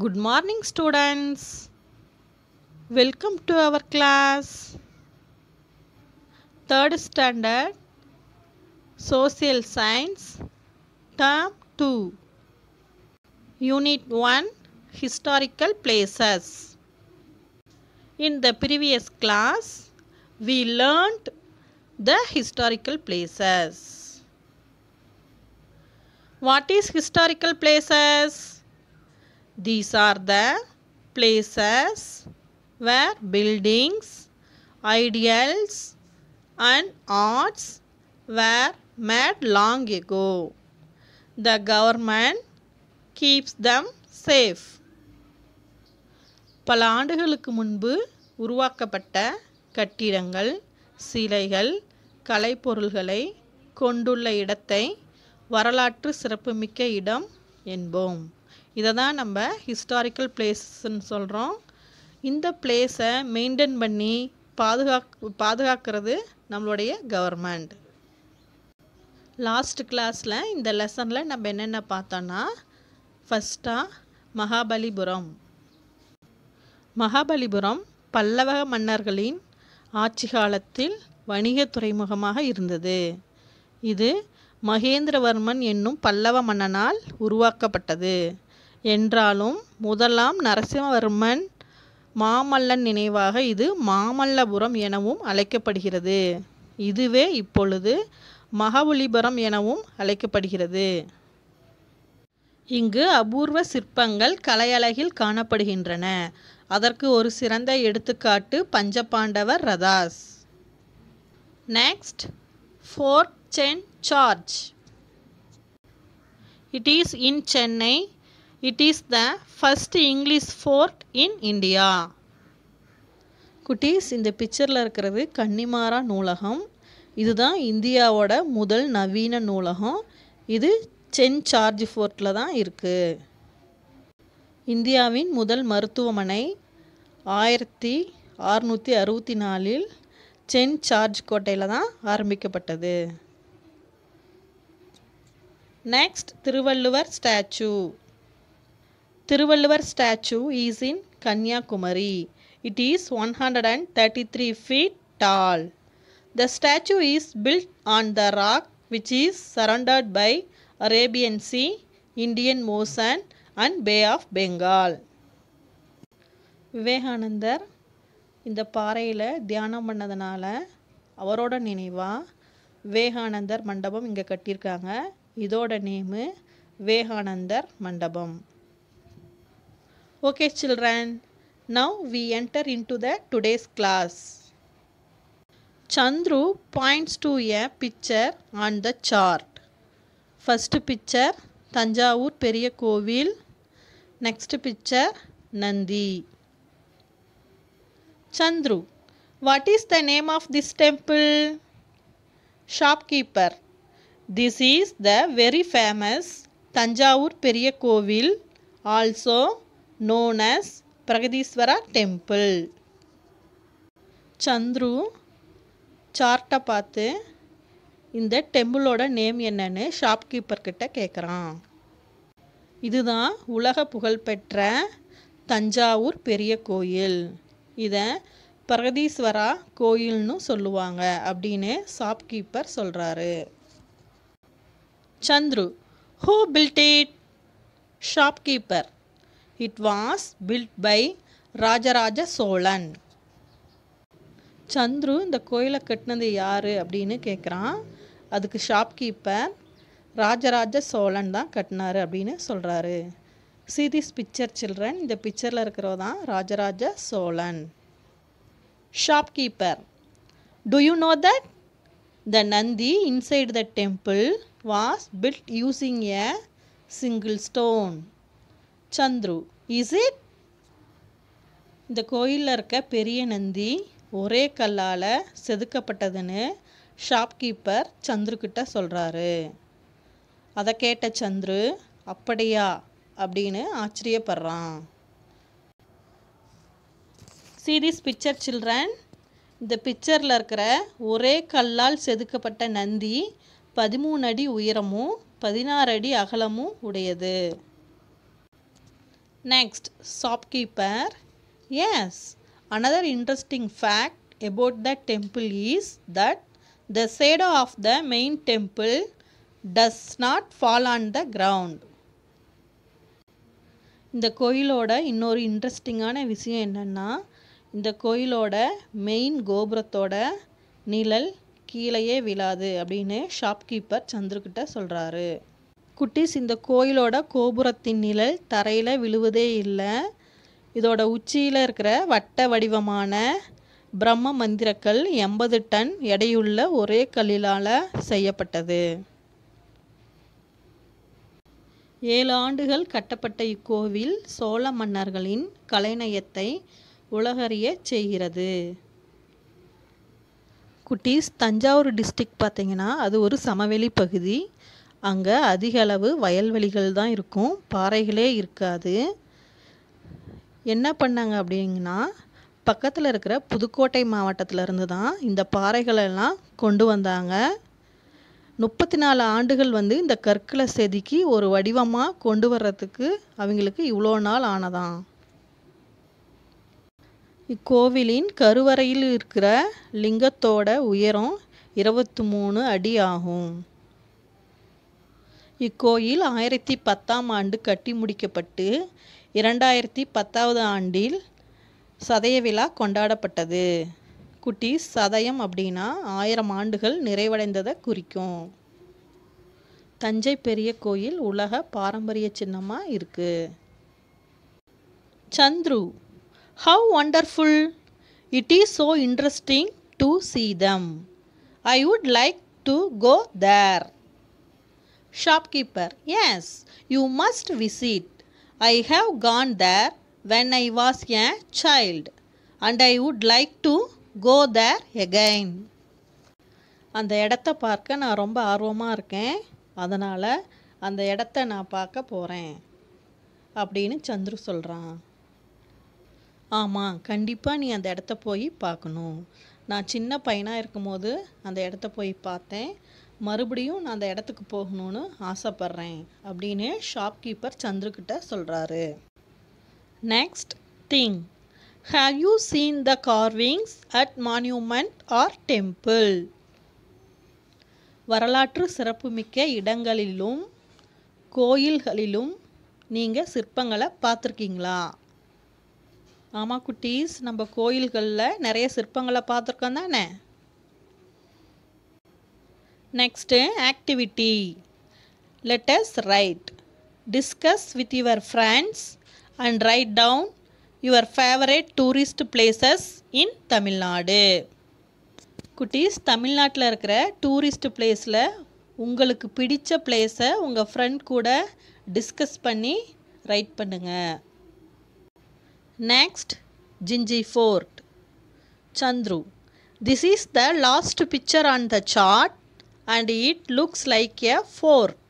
Good morning, students. Welcome to our class. Third standard Social Science, Term 2, Unit 1, Historical Places. In the previous class, we learned the historical places. What is historical places? These are the places where buildings, ideals, and arts were made long ago. The government keeps them safe. பல ஆண்டுகளுக்கு முன்பு உருவாக்கப்பட்ட கட்டிடங்கள், சிலைகள், கலைப்பொருள்களை கொண்டுள்ள இடத்தை வரலாற்று சிறப்புமிக்க இடம் என்போம். இதை தான் நம்ம ஹிஸ்டாரிக்கல் பிளேஸ்ன்னு சொல்கிறோம். இந்த பிளேஸை மெயின்டைன் பண்ணி பாதுகாக்கிறது நம்மளுடைய கவர்மெண்ட். லாஸ்ட் கிளாஸில் இந்த லெசனில் நம்ம என்னென்ன பார்த்தோன்னா, ஃபஸ்ட்டாக மகாபலிபுரம் பல்லவ மன்னர்களின் ஆட்சி காலத்தில் வணிக துறைமுகமாக இருந்தது. இது மகேந்திரவர்மன் என்னும் பல்லவ மன்னனால் உருவாக்கப்பட்டது. என்றாலும் முதலாம் நரசிம்மவர்மன் மாமல்லன் நினைவாக இது மாமல்லபுரம் எனவும் அழைக்கப்படுகிறது. இதுவே இப்பொழுது மகாபலிபுரம் எனவும் அழைக்கப்படுகிறது. இங்கு அபூர்வ சிற்பங்கள் கலையழகில் காணப்படுகின்றன. அதற்கு ஒரு சிறந்த எடுத்துக்காட்டு பஞ்சபாண்டவர் ரதாஸ். Next, Fort St George. It is in Chennai. It is the first English fort in India. குட்டீஸ், இந்த பிக்சரில் இருக்கிறது கன்னிமாரா நூலகம். இதுதான் இந்தியாவோட முதல் நவீன நூலகம். இது சென் சார்ஜ் ஃபோர்ட்டில் தான் இருக்குது. இந்தியாவின் முதல் மருத்துவமனை 1664 சென் சார்ஜ் கோட்டையில் தான் ஆரம்பிக்கப்பட்டது. Next, Thiruvalluvar statue. Thiruvalluvar statue is in Kanyakumari. It is 133 feet tall. The statue is built on the rock which is surrounded by Arabian Sea, Indian Ocean and Bay of Bengal. விவேகானந்தர் இந்த பாறையில் தியானம் பண்ணதுனால அவரோட நினைவாக விவேகானந்தர் மண்டபம் இங்கே கட்டியிருக்காங்க. இதோட நேமு விவேகானந்தர் மண்டபம். Okay children, now we enter into the today's class. Chandru points to a picture on the chart. First picture, Tanjavur Periya Kovil. Next picture, Nandi. Chandru, what is the name of this temple? Shopkeeper. This is the very famous Tanjavur Periya Kovil, also known as Brihadeeswara temple. Chandru சார்ட்டை பார்த்து இந்த டெம்பிளோட name என்னன்னு ஷாப்கீப்பர்கிட்ட கேட்குறான். இதுதான் உலக புகழ்பெற்ற தஞ்சாவூர் பெரிய கோயில். இதை பிரகதீஸ்வரா கோயில்னு சொல்லுவாங்க அப்படின்னு ஷாப்கீப்பர் சொல்கிறாரு. Chandru, who built it? Shopkeeper. It was built by Rajaraja Cholan. Chandru இந்த கோயிலை கட்டினது யார் அப்படின்னு கேட்குறான். அதுக்கு ஷாப்கீப்பர் ராஜராஜ சோழன் தான் கட்டினாரு அப்படின்னு சொல்கிறாரு. See this picture children. இந்த பிக்சரில் இருக்கிறது தான் Rajaraja Cholan. Shopkeeper, do you know that the Nandi inside the temple was built using a single stone? Chandru, is it? இந்த கோயிலில் இருக்க பெரிய நந்தி ஒரே கல்லால் செதுக்கப்பட்டதுன்னு ஷாப்கீப்பர் சந்துருக்கிட்ட சொல்கிறாரு. அதை கேட்ட சந்துரு அப்படியா அப்படின்னு ஆச்சரியப்படுறான். See this picture children. இந்த பிக்சரில் இருக்கிற ஒரே கல்லால் செதுக்கப்பட்ட நந்தி 13 அடி உயரமும் 16 அடி அகலமும் உடையது. Next, shopkeeper. Yes, another interesting fact about the temple is that the shadow of the main temple does not fall on the ground. இந்த கோயிலோட இன்னொரு இன்ட்ரெஸ்டிங்கான விஷயம் என்னென்னா, இந்த கோயிலோட மெயின் கோபுரத்தோட நிழல் கீழேயே விழாது அப்படின்னு ஷாப்கீப்பர் சந்துருக்கிட்ட சொல்கிறாரு. குட்டீஸ், இந்த கோயிலோட கோபுரத்தின் நிழல் தரையில் விழுவதே இல்லை. இதோட உச்சியில் இருக்கிற வட்ட வடிவமான பிரம்ம மந்திரக்கல் 80 டன் எடையுள்ள ஒரே கல்லிலால் செய்யப்பட்டது. 7 ஆண்டுகள் கட்டப்பட்ட இக்கோவில் சோழ மன்னர்களின் கலைநயத்தை உலகறிய செய்கிறது. குட்டீஸ், தஞ்சாவூர் டிஸ்ட்ரிக்ட் பார்த்திங்கன்னா அது ஒரு சமவெளி பகுதி. அங்கே அதிக அளவு வயல்வெளிகள் தான் இருக்கும், பாறைகளே இருக்காது. என்ன பண்ணாங்க அப்படிங்கன்னா, பக்கத்தில் இருக்கிற புதுக்கோட்டை மாவட்டத்திலேருந்து தான் இந்த பாறைகளெல்லாம் கொண்டு வந்தாங்க. 34 ஆண்டுகள் இந்த கற்களை செதுக்கி ஒரு வடிவமாக கொண்டு வர்றதுக்கு அவங்களுக்கு இவ்வளோ நாள் ஆனதாம். இக்கோவிலின் கருவறையில் இருக்கிற லிங்கத்தோட உயரம் 23 அடி ஆகும். இக்கோயில் 1010ஆம் ஆண்டு கட்டி முடிக்கப்பட்டு 2010வது ஆண்டில் சதய விழா கொண்டாடப்பட்டது. குட்டீஸ், சதயம் அப்படின்னா 1000 ஆண்டுகள் நிறைவடைந்ததை குறிக்கும். தஞ்சை பெரிய கோயில் உலக பாரம்பரிய சின்னமாக இருக்கு. Chandru, how wonderful! It is so interesting to see them. I would like to go there. Shopkeeper, yes, you must visit. I have gone there when I was a child and I would like to go there again. அந்த இடத்த பார்க்க நான் ரொம்ப ஆர்வமாக இருக்கேன், அதனால் அந்த இடத்த நான் பார்க்க போகிறேன் அப்படின்னு சந்துரு சொல்கிறான். ஆமாம், கண்டிப்பாக நீ அந்த இடத்த போய் பார்க்கணும். நான் சின்ன பையனாக இருக்கும்போது அந்த இடத்த போய் பார்த்தேன், மறுபடியும் நான் அந்த இடத்துக்கு போகணும்னு ஆசைப்பட்றேன் அப்படின்னு ஷாப்கீப்பர் சந்துருக்கிட்ட சொல்கிறாரு. Next thing, have you seen the carvings at monument or temple? வரலாற்று சிறப்புமிக்க இடங்களிலும் கோயில்களிலும் நீங்கள் சிற்பங்களை பார்த்துருக்கீங்களா? ஆமாம் குட்டீஸ், நம்ம கோயில்களில் நிறைய சிற்பங்களை பார்த்துருக்கோம் தானே. Next activity. Let us write. Discuss with your friends and write down your favourite tourist places in Tamil Nadu. குட்டீஸ், தமிழ்நாட்டில் இருக்கிற டூரிஸ்ட் பிளேஸில் உங்களுக்கு பிடித்த பிளேஸை உங்கள் ஃப்ரெண்ட் கூட டிஸ்கஸ் பண்ணி ரைட் பண்ணுங்கள். Next, Jinji Fort. Chandru, this is the last picture on the chart and it looks like a fort.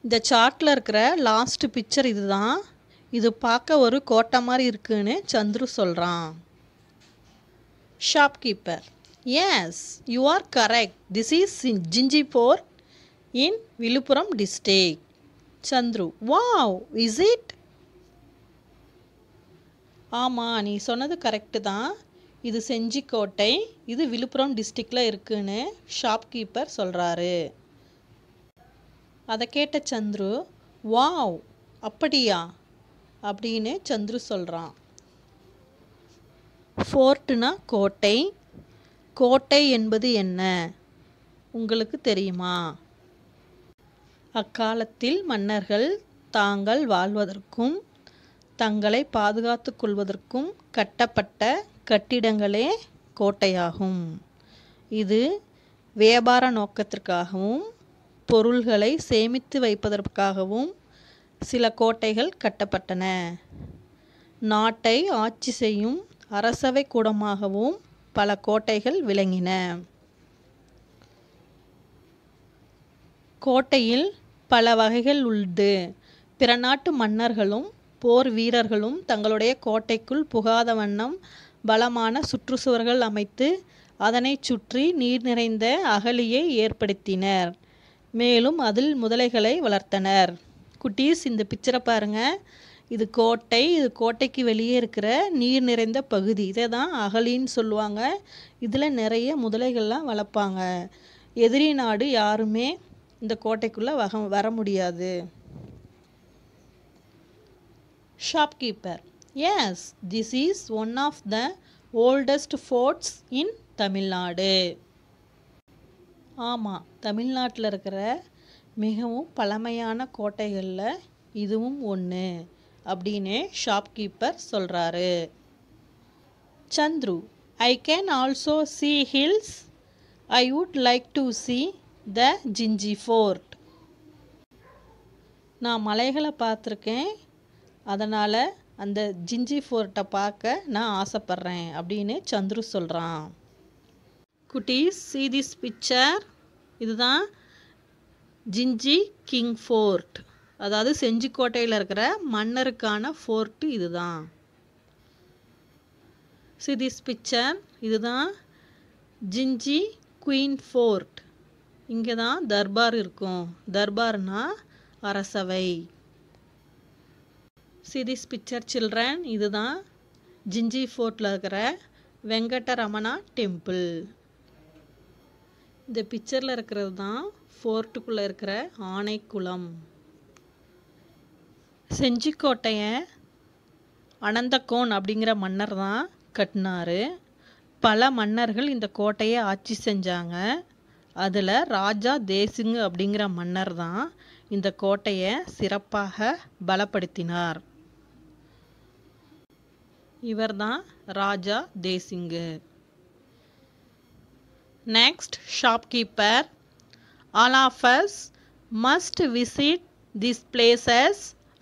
இந்த சார்ட்டில் இருக்கிற லாஸ்ட் பிக்சர் இதுதான். இது பார்க்க ஒரு கோட்டை மாதிரி இருக்குன்னு சந்துரு சொல்கிறான். Shopkeeper, yes, you are correct. This is Gingee fort in Villupuram district. Chandru, wow, is it? ஆமாம், நீ சொன்னது கரெக்டு தான். இது செஞ்சிக்கோட்டை, இது விழுப்புரம் டிஸ்ட்ரிக்டில் இருக்குன்னு ஷாப்கீப்பர் சொல்கிறாரு. அதை கேட்ட சந்துரு, வாவ், அப்படியா அப்படின்னு சந்துரு சொல்கிறான். ஃபோர்ட்டுனா கோட்டை. கோட்டை என்பது என்ன உங்களுக்கு தெரியுமா? அக்காலத்தில் மன்னர்கள் தாங்கள் வாழ்வதற்கும் தங்களை பாதுகாத்து கொள்வதற்கும் கட்டப்பட்ட கட்டிடங்களே கோட்டையாகும். இது வியாபார நோக்கத்திற்காகவும் பொருள்களை சேமித்து வைப்பதற்காகவும் சில கோட்டைகள் கட்டப்பட்டன. நாட்டை ஆட்சி செய்யும் அரசவை கூடமாகவும் பல கோட்டைகள் விளங்கின. கோட்டையில் பல வகைகள் உள்ளது. பிற நாட்டு மன்னர்களும் போர் வீரர்களும் தங்களுடைய கோட்டைக்குள் புகாத வண்ணம் பலமான சுற்றுச்சுவர்கள் அமைத்து அதனை சுற்றி நீர் நிறைந்த அகழியை ஏற்படுத்தினர். மேலும் அதில் முதலைகளை வளர்த்தனர். குட்டீஸ் இந்த பிக்சரை பாருங்கள். இது கோட்டை. இது கோட்டைக்கு வெளியே இருக்கிற நீர் நிறைந்த பகுதி. இதை தான் அகழின்னு சொல்லுவாங்க. இதில் நிறைய முதலைகள்லாம் வளர்ப்பாங்க. எதிரி நாடு யாருமே இந்த கோட்டைக்குள்ளே வர முடியாது. Shopkeeper. Yes, this is one of the oldest forts in Tamil Nadu. ஆமாம், தமிழ்நாட்டில் இருக்கிற மிகவும் பழமையான கோட்டைகளில் இதுவும் ஒன்று அப்படின்னு ஷாப்கீப்பர் சொல்கிறாரு. Chandru. I can also see hills. I would like to see the Jinji Fort. நான் மலைகளை பார்த்துருக்கேன், அதனால் அந்த ஜிஞ்சி ஃபோர்ட்டை பார்க்க நான் ஆசைப்பட்றேன் அப்படின்னு சந்துரு சொல்கிறான். குட்டீஸ், see this picture. இதுதான் ஜிஞ்சி கிங் ஃபோர்ட், அதாவது செஞ்சிக்கோட்டையில் இருக்கிற மன்னருக்கான ஃபோர்ட்டு இதுதான். see this picture. இதுதான் ஜிஞ்சி குயின் ஃபோர்ட். இங்கே தான் தர்பார் இருக்கும். தர்பார்னா அரசவை. see this picture children. இதுதான் ஜிஞ்சி ஃபோர்ட்டில் இருக்கிற வெங்கடரமணா டெம்பிள். இந்த பிக்சரில் இருக்கிறது தான் ஃபோர்ட்டுக்குள்ளே இருக்கிற ஆனைக்குளம். செஞ்சிக்கோட்டையை அனந்தகோன் அப்படிங்கிற மன்னர் தான் கட்டினார். பல மன்னர்கள் இந்த கோட்டையை ஆட்சி செஞ்சாங்க. அதில் ராஜா தேசிங்கு அப்படிங்கிற மன்னர் தான் இந்த கோட்டையை சிறப்பாக பலப்படுத்தினார். இவர் தான் Raja Desingu. Next, shopkeeper. All of us must visit these places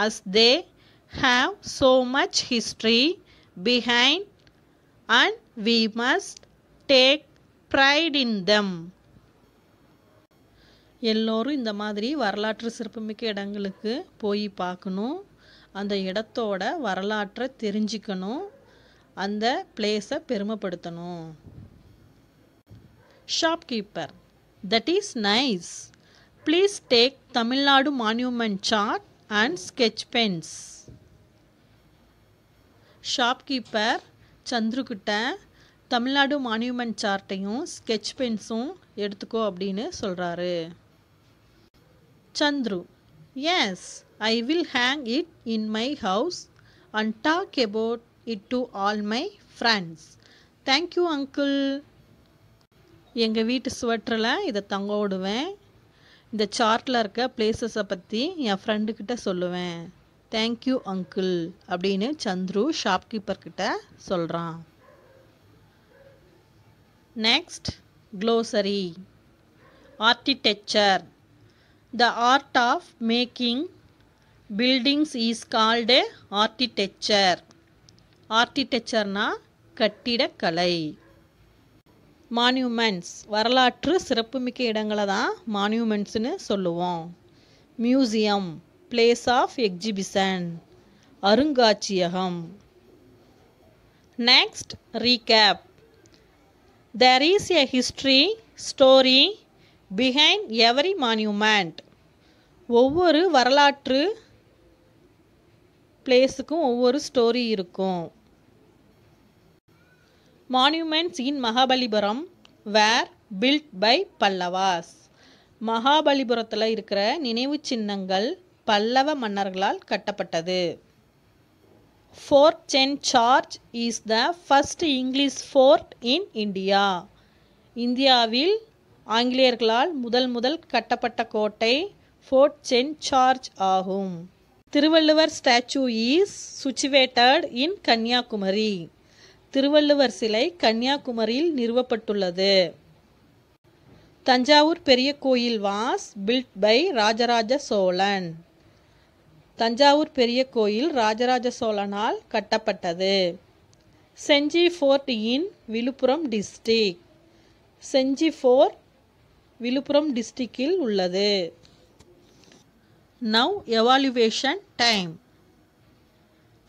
as they have so much history behind and we must take pride in them. எல்லோரும் இந்த மாதிரி வரலாற்று சிறப்புமிக்க இடங்களுக்கு போய் பார்க்கணும். அந்த இடத்தோட வரலாற்றை தெரிஞ்சுக்கணும். அந்த பிளேஸை பெருமைப்படுத்தணும். Shopkeeper. That is nice. Please take Tamil Nadu monument chart and sketch pens. Shopkeeper Chandru கிட்ட தமிழ்நாடு மான்யூமெண்ட் சார்ட்டையும் ஸ்கெட்ச் பென்ஸும் எடுத்துக்கோ அப்படின்னு சொல்கிறாரு. Chandru. Yes, I will hang it in my house and talk about it to all my friends. Thank you uncle. எங்கள் வீட்டு ஸ்வெட்டரில் இதை தங்க விடுவேன். இந்த சார்ட்டில் இருக்க பிளேசஸை பற்றி என் ஃப்ரெண்டுக்கிட்ட சொல்லுவேன். தேங்க்யூ அங்கிள் அப்படின்னு சந்துரு ஷாப்கீப்பர்கிட்ட சொல்கிறான். Next, glossary. Architecture. The art of making buildings is called architecture. ஆர்கிடெக்சர்னா கட்டிடக்கலை. மான்யூமெண்ட்ஸ், வரலாற்று சிறப்புமிக்க இடங்களை தான் மான்யூமெண்ட்ஸ்னு சொல்லுவோம். மியூசியம், பிளேஸ் ஆஃப் எக்ஸிபிஷன், அருங்காட்சியகம். Next, recap. There is a history story behind every monument. ஒவ்வொரு வரலாற்று பிளேஸுக்கும் ஒவ்வொரு ஸ்டோரி இருக்கும். Monuments in Mahabalipuram were built by Pallavas. மகாபலிபுரத்தில் இருக்கிற நினைவு சின்னங்கள் பல்லவ மன்னர்களால் கட்டப்பட்டது. Fort St. George is the first English fort in India. இந்தியாவில் ஆங்கிலேயர்களால் முதல் கட்டப்பட்ட கோட்டை ஃபோர்ட் சென்ட் ஜார்ஜ் ஆகும். Thiruvalluvar statue is situated in Kanyakumari. Thiruvalluvar சிலை கன்னியாகுமரியில் நிறுவப்பட்டுள்ளது. தஞ்சாவூர் பெரிய கோயில் was built by Rajaraja Cholan. Thanjavur பெரிய கோயில் ராஜராஜ சோழனால் கட்டப்பட்டது. Senji fort in Villupuram district. Senji fort Villupuram டிஸ்ட்ரிக்டில் உள்ளது. Now evaluation time.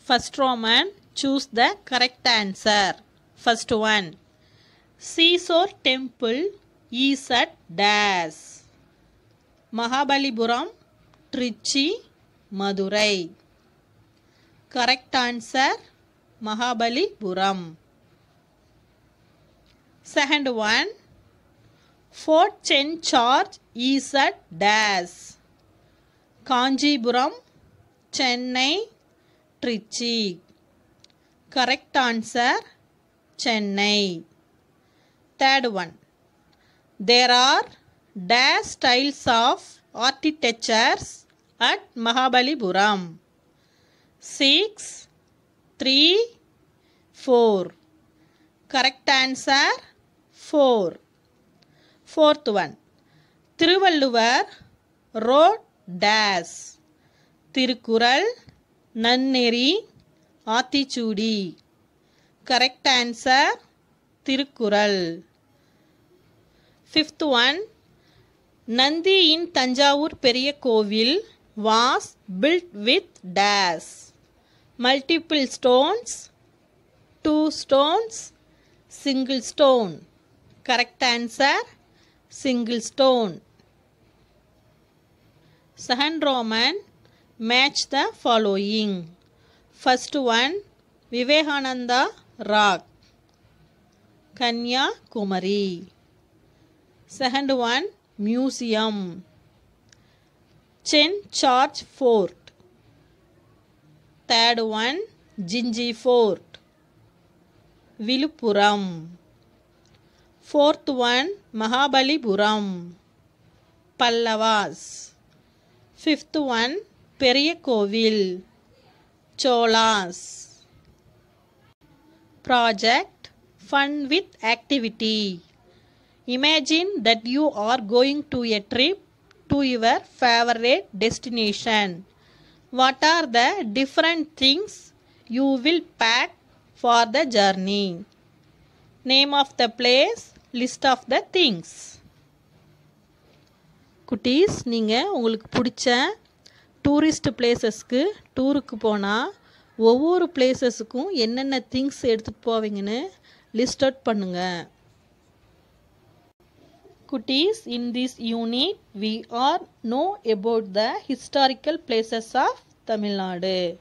First Roman, choose the correct answer. First one, Seashore Temple is at dash. Mahabalipuram, Trichy, Madurai. Correct answer Mahabalipuram. Second one, Fort St. George is at dash. Kanjipuram, Chennai, Trichy. Correct answer Chennai. Third one, there are dash styles of architectures at Mahabalipuram. 6, 3, 4. Correct answer 4. Fourth one, Thiruvalluvar wrote dash. Thirukural, Nanneri, Aathichudi. Correct answer Thirukural. Fifth one, Nandi in Tanjavur Periya Kovil was built with dash. Multiple stones, 2 stones, single stone. Correct answer single stone. Second Roman, match the following. First one, Vivekananda Rock, Kanyakumari. Second one, museum, St. George Fort. Third one, Jinji Fort, Viluppuram. Fourth one, Mahabalipuram, Pallavas. Fifth one, Periya Kovil, Cholas. Project Fun with Activity. Imagine that you are going to a trip to your favorite destination. What are the different things you will pack for the journey? Name of the place, list of the things. குட்டீஸ், நீங்கள் உங்களுக்கு பிடிச்ச tourist பிளேசஸ்க்கு டூருக்கு போனால் ஒவ்வொரு பிளேசஸுக்கும் என்னென்ன things எடுத்துகிட்டு போவீங்கன்னு list out பண்ணுங்கள். Kutis, in this unit we are know about the historical places of Tamil Nadu.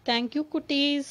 Thank you, Kutis.